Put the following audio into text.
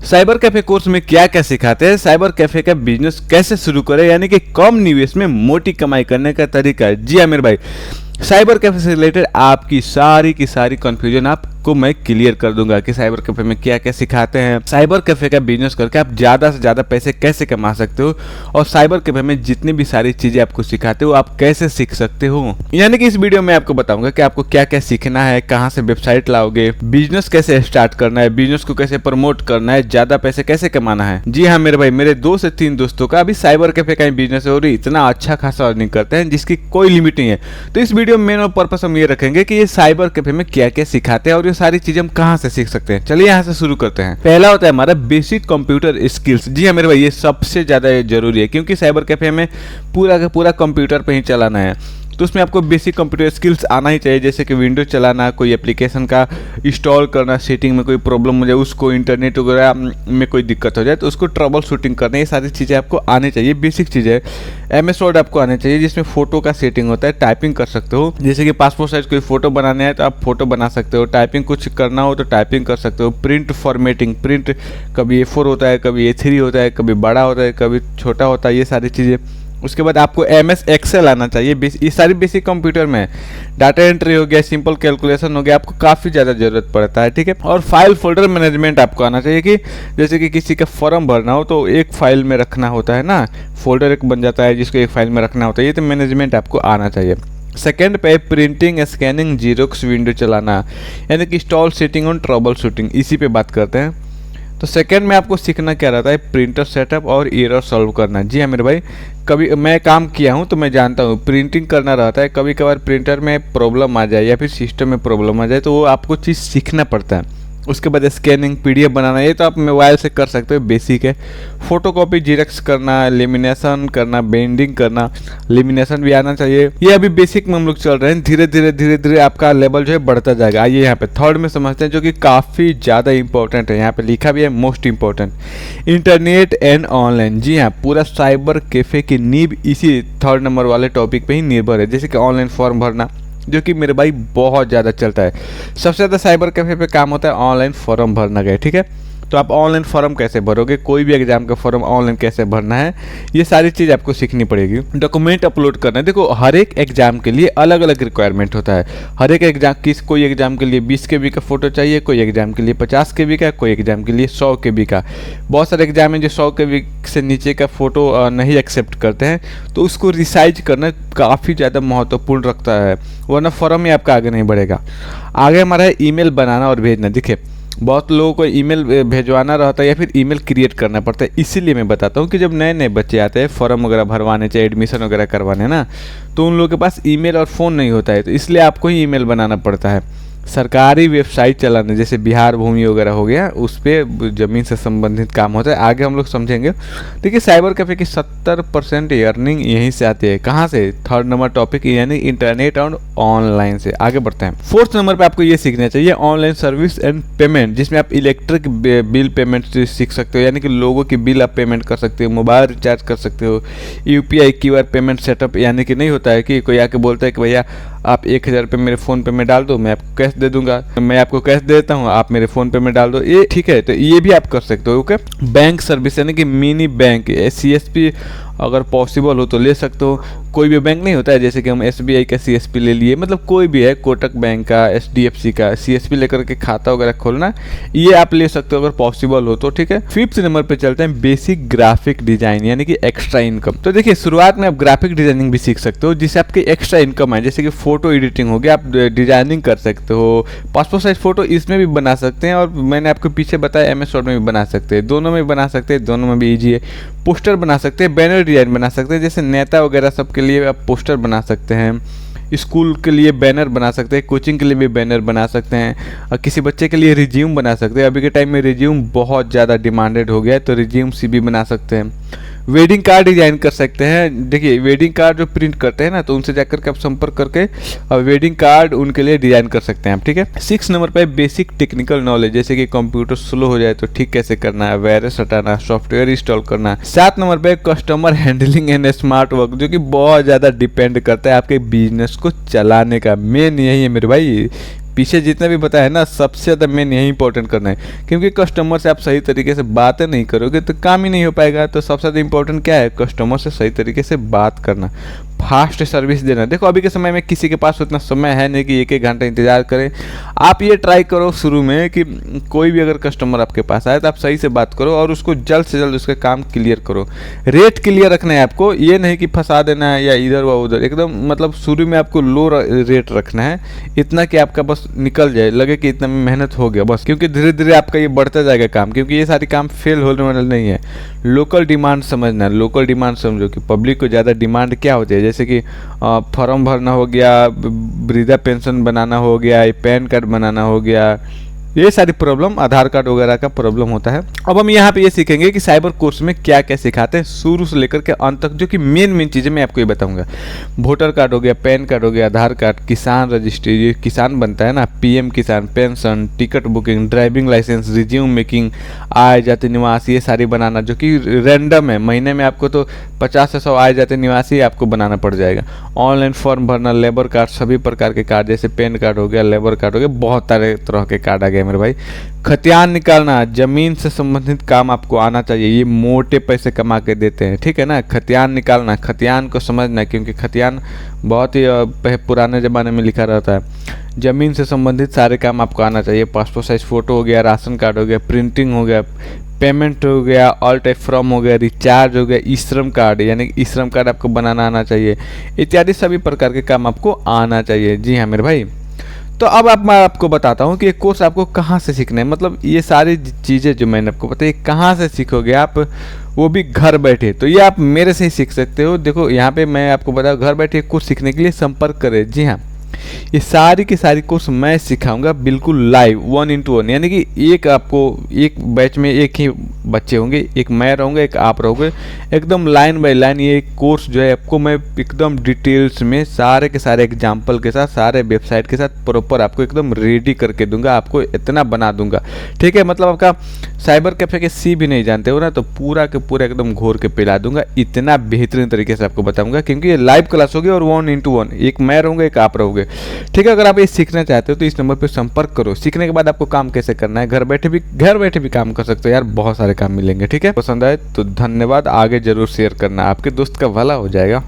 Cyber cafe course में क्या क्या सिखाते हैं, साइबर कैफे का बिजनेस कैसे शुरू करें, यानी कि कम निवेश में मोटी कमाई करने का तरीका है। जी हाँ मेरे भाई, साइबर कैफे से रिलेटेड आपकी सारी की सारी कंफ्यूजन आपको मैं क्लियर कर दूंगा कि साइबर कैफे में क्या क्या सिखाते हैं, साइबर कैफे का बिजनेस करके आप ज़्यादा से ज़्यादा पैसे कैसे कमा सकते हो, और साइबर कैफे में जितनी भी सारी चीज़ें आपको सिखाते हो आप कैसे सीख सकते हो। यानी कि इस वीडियो में आपको बताऊंगा कि आपको क्या क्या सीखना है, कहाँ से वेबसाइट लाओगे, बिजनेस कैसे स्टार्ट करना है, बिजनेस को कैसे प्रमोट करना है, ज़्यादा पैसे कैसे कमाना है। जी हाँ मेरे भाई, मेरे 2 से 3 दोस्तों का अभी साइबर कैफे का बिजनेस है और इतना अच्छा खासा अर्निंग करते हैं जिसकी कोई लिमिट नहीं है। तो इस वीडियो में मेन और पर्पस हम ये रखेंगे कि ये साइबर कैफे में क्या क्या सिखाते हैं और ये सारी चीजें हम कहाँ से सीख सकते हैं। चलिए यहाँ से शुरू करते हैं। पहला होता है हमारा बेसिक कंप्यूटर स्किल्स। जी हाँ मेरे भाई, ये सबसे ज्यादा जरूरी है क्योंकि साइबर कैफे में पूरा का पूरा कंप्यूटर पे ही चलाना है, तो उसमें आपको बेसिक कंप्यूटर स्किल्स आना ही चाहिए, जैसे कि विंडोज चलाना, कोई एप्लीकेशन का इंस्टॉल करना, सेटिंग में कोई प्रॉब्लम हो जाए, उसको इंटरनेट वगैरह में कोई दिक्कत हो जाए तो उसको ट्रबल शूटिंग करना, ये सारी चीज़ें आपको आनी चाहिए, बेसिक चीज़ें है। MS वर्ड आपको आने चाहिए जिसमें फोटो का सेटिंग होता है, टाइपिंग कर सकते हो, जैसे कि पासपोर्ट साइज कोई फोटो बनाने है तो आप फोटो बना सकते हो, टाइपिंग कुछ करना हो तो टाइपिंग कर सकते हो, प्रिंट फॉर्मेटिंग, प्रिंट कभी A4 होता है, कभी A3 होता है, कभी बड़ा होता है, कभी छोटा होता है, ये सारी चीज़ें। उसके बाद आपको MS एक्सेल आना चाहिए, ये सारी बेसिक कंप्यूटर में डाटा एंट्री हो गया, सिंपल कैलकुलेशन हो गया, आपको काफ़ी ज़्यादा ज़रूरत पड़ता है, ठीक है। और फाइल फोल्डर मैनेजमेंट आपको आना चाहिए कि जैसे कि किसी का फॉर्म भरना हो तो एक फाइल में रखना होता है ना, फोल्डर एक बन जाता है जिसको एक फाइल में रखना होता है, ये तो मैनेजमेंट आपको आना चाहिए। सेकेंड पे प्रिंटिंग, स्कैनिंग, जीरोक्स, विंडो चलाना, यानी कि इंस्टॉल, सेटिंग और ट्रबल शूटिंग, इसी पे बात करते हैं। तो सेकंड में आपको सीखना क्या रहता है, प्रिंटर सेटअप और एरर सॉल्व करना। जी हाँ मेरे भाई, कभी मैं काम किया हूँ तो मैं जानता हूँ प्रिंटिंग करना रहता है, कभी कभार प्रिंटर में प्रॉब्लम आ जाए या फिर सिस्टम में प्रॉब्लम आ जाए तो वो आपको चीज़ सीखना पड़ता है। उसके बाद स्कैनिंग, PDF बनाना, ये तो आप मोबाइल से कर सकते हो, बेसिक है। फोटोकॉपी, जीरोक्स करना, लेमिनेशन करना, बेंडिंग करना, लेमिनेशन भी आना चाहिए। ये अभी बेसिक में हम लोग चल रहे हैं, धीरे धीरे आपका लेवल जो है बढ़ता जाएगा। आइए यहाँ पे थर्ड में समझते हैं जो कि काफ़ी ज़्यादा इंपॉर्टेंट है, यहाँ पे लिखा भी है most important, internet and online. जी हाँ, पूरा साइबर कैफे की नींव इसी थर्ड नंबर वाले टॉपिक पे ही निर्भर है, जैसे कि ऑनलाइन फॉर्म भरना, जो कि मेरे भाई बहुत ज़्यादा चलता है। सबसे ज़्यादा साइबर कैफे पे काम होता है ऑनलाइन फॉर्म भरना का, ठीक है। तो आप ऑनलाइन फॉर्म कैसे भरोगे, कोई भी एग्जाम का फॉर्म ऑनलाइन कैसे भरना है, ये सारी चीज़ आपको सीखनी पड़ेगी। डॉक्यूमेंट अपलोड करना है, देखो हर एक एग्जाम के लिए अलग अलग रिक्वायरमेंट होता है। हर एक एग्जाम कोई एग्जाम के लिए 20 KB का फोटो चाहिए, कोई एग्जाम के लिए 50 KB का, कोई एग्जाम के लिए 100 KB का। बहुत सारे एग्जाम हैं जो 100 KB से नीचे का फोटो नहीं एक्सेप्ट करते हैं, तो उसको रिसाइज करना काफ़ी ज़्यादा महत्वपूर्ण रखता है, वरना फॉर्म ही आपका आगे नहीं बढ़ेगा। आगे हमारा है ईमेल बनाना और भेजना। देखिए बहुत लोगों को ईमेल भेजवाना रहता है या फिर ईमेल क्रिएट करना पड़ता है, इसीलिए मैं बताता हूँ कि जब नए नए बच्चे आते हैं फॉर्म वगैरह भरवाने, चाहे एडमिशन वगैरह करवाने ना, तो उन लोगों के पास ईमेल और फ़ोन नहीं होता है, तो इसलिए आपको ही ईमेल बनाना पड़ता है। सरकारी वेबसाइट चलाने, जैसे बिहार भूमि वगैरह हो गया, उस पर ज़मीन से संबंधित काम होता है, आगे हम लोग समझेंगे। देखिए साइबर कैफे की 70% अर्निंग यहीं से आती है। कहाँ से? थर्ड नंबर टॉपिक यानी इंटरनेट और ऑनलाइन से। आगे बढ़ते हैं। फोर्थ नंबर पे आपको ये सीखना चाहिए ऑनलाइन सर्विस एंड पेमेंट, जिसमें आप इलेक्ट्रिक बिल पेमेंट सीख सकते हो, यानी कि लोगों की बिल आप पेमेंट कर सकते हो, मोबाइल रिचार्ज कर सकते हो, UPI QR पेमेंट सेटअप, यानी कि नहीं होता है कि कोई आके बोलता है कि भैया आप 1000 रुपये मेरे फ़ोन पे में डाल दो, मैं आपको कैश दे दूंगा, मैं आपको कैश दे देता हूँ, आप मेरे फ़ोन पे में डाल दो, ये ठीक है, तो ये भी आप कर सकते हो। ओके, बैंक सर्विस यानी कि मिनी बैंक, CSP अगर पॉसिबल हो तो ले सकते हो। कोई भी बैंक नहीं होता है, जैसे कि हम SBI का CSP ले लिए, मतलब कोई भी है, कोटक बैंक का, HDFC का CSP लेकर के खाता वगैरह खोलना, ये आप ले सकते हो अगर पॉसिबल हो तो, ठीक है। फिफ्थ नंबर पे चलते हैं बेसिक ग्राफिक डिजाइन यानी कि एक्स्ट्रा इनकम। तो देखिए शुरुआत में आप ग्राफिक डिजाइनिंग भी सीख सकते हो जिससे आपकी एक्स्ट्रा इनकम है, जैसे कि फोटो एडिटिंग हो गया, आप डिजाइनिंग कर सकते हो, पासपोर्ट साइज फोटो इसमें भी बना सकते हैं, और मैंने आपको पीछे बताया MS वर्ड में भी बना सकते हैं, दोनों में बना सकते हैं, दोनों में भी ईजी है। पोस्टर बना सकते हैं, बैनर डिजाइन बना सकते हैं, जैसे नेता वगैरह सबके लिए आप पोस्टर बना सकते हैं, स्कूल के लिए बैनर बना सकते हैं, कोचिंग के लिए भी बैनर बना सकते हैं, और किसी बच्चे के लिए रिज्यूम बना सकते हैं। अभी के टाइम में रिज्यूम बहुत ज़्यादा डिमांडेड हो गया है, तो रिज्यूम CV बना सकते हैं। वेडिंग कार्ड डिजाइन कर सकते हैं। देखिए वेडिंग कार्ड जो प्रिंट करते हैं ना, तो उनसे जाकर के आप संपर्क करके वेडिंग कार्ड उनके लिए डिजाइन कर सकते हैं आप, ठीक है। 6 नंबर पे बेसिक टेक्निकल नॉलेज, जैसे कि कंप्यूटर स्लो हो जाए तो ठीक कैसे करना है, वायरस हटाना, सॉफ्टवेयर इंस्टॉल करना। 7 नंबर पे customer handling and smart work, जो कि बहुत ज़्यादा डिपेंड करता है आपके बिजनेस को चलाने का। मेन यही है मेरे भाई, पीछे जितने भी बताया है ना, सबसे ज़्यादा मेन यही इंपॉर्टेंट करना है, क्योंकि कस्टमर से आप सही तरीके से बातें नहीं करोगे तो काम ही नहीं हो पाएगा। तो सबसे ज़्यादा इंपॉर्टेंट क्या है, कस्टमर से सही तरीके से बात करना, फास्ट सर्विस देना। देखो अभी के समय में किसी के पास उतना समय है नहीं कि 1-1 घंटा इंतजार करें। आप ये ट्राई करो शुरू में कि कोई भी अगर कस्टमर आपके पास आए तो आप सही से बात करो और उसको जल्द से जल्द उसका काम क्लियर करो। रेट क्लियर रखना है आपको, ये नहीं कि फंसा देना है या इधर व उधर। एकदम मतलब शुरू में आपको लो रेट रखना है, इतना कि आपका बस निकल जाए, लगे कि इतना में मेहनत हो गया बस, क्योंकि धीरे धीरे आपका ये बढ़ता जाएगा काम, क्योंकि ये सारी काम फेल होने वाला नहीं है। लोकल डिमांड समझना है, लोकल डिमांड समझो कि पब्लिक को ज़्यादा डिमांड क्या होती है, जैसे कि फॉर्म भरना हो गया, वृद्धा पेंशन बनाना हो गया, पैन कार्ड बनाना हो गया, ये सारी प्रॉब्लम, आधार कार्ड वगैरह का प्रॉब्लम होता है। अब हम यहाँ पे ये सीखेंगे कि साइबर कोर्स में क्या क्या सिखाते हैं शुरू से लेकर के अंत तक, जो कि मेन चीज़ें मैं आपको ये बताऊंगा। वोटर कार्ड हो गया, पैन कार्ड हो गया, आधार कार्ड, किसान रजिस्ट्री, ये किसान बनता है ना, PM Kisan, pension, ticket booking, driving licence, resume making, आय जाति निवासी, ये सारी बनाना, जो कि रैंडम है। महीने में आपको तो 50 से 100 आय जाति निवासी आपको बनाना पड़ जाएगा। ऑनलाइन फॉर्म भरना, लेबर कार्ड, सभी प्रकार के कार्ड, जैसे पैन कार्ड हो गया, लेबर कार्ड हो गया, बहुत सारे तरह के कार्ड आ गए मेरे भाई। खतियान निकालना, जमीन से संबंधित काम आपको आना चाहिए, ये मोटे पैसे कमा के देते हैं, ठीक है ना। खतियान निकालना, खतियान को समझना, क्योंकि खतियान बहुत ही पुराने ज़माने में लिखा रहता है। ज़मीन से संबंधित सारे काम आपको आना चाहिए। पासपोर्ट साइज फ़ोटो हो गया, राशन कार्ड हो गया, प्रिंटिंग हो गया, पेमेंट हो गया, ऑल टाइप फॉर्म हो गया, रिचार्ज हो गया, ई श्रम कार्ड, यानी ई श्रम कार्ड आपको बनाना आना चाहिए, इत्यादि सभी प्रकार के काम आपको आना चाहिए। जी हाँ मेरे भाई। तो अब मैं आपको बताता हूँ कि ये कोर्स आपको कहाँ से सीखना है, मतलब ये सारी चीज़ें जो मैंने आपको बताई कहाँ से सीखोगे आप, वो भी घर बैठे। तो ये आप मेरे से ही सीख सकते हो। देखो यहाँ पे मैं आपको बताऊँ, घर बैठे कोर्स सीखने के लिए संपर्क करें। जी हाँ, ये सारी की सारी कोर्स मैं सिखाऊंगा बिल्कुल लाइव 1:1, यानी कि एक आपको एक बैच में एक ही बच्चे होंगे, एक मैं रहूँगा, एक आप रहोगे, एकदम लाइन बाय लाइन। ये कोर्स जो है आपको मैं एकदम डिटेल्स में सारे के सारे एग्जाम्पल के साथ, सारे वेबसाइट के साथ प्रॉपर आपको एकदम रेडी करके दूंगा, आपको इतना बना दूंगा, ठीक है। मतलब आपका साइबर कैफे के सी भी नहीं जानते हो ना, तो पूरा के पूरा एकदम घोर के पिला दूंगा, इतना बेहतरीन तरीके से आपको बताऊंगा, क्योंकि ये लाइव क्लास होगी और 1:1, एक मैं रहूँगा, एक आप रहोगे, ठीक है। अगर आप ये सीखना चाहते हो तो इस नंबर पे संपर्क करो। सीखने के बाद आपको काम कैसे करना है, घर बैठे भी काम कर सकते हो यार, बहुत सारे काम मिलेंगे, ठीक है। पसंद आए तो धन्यवाद, आगे जरूर शेयर करना, आपके दोस्त का भला हो जाएगा।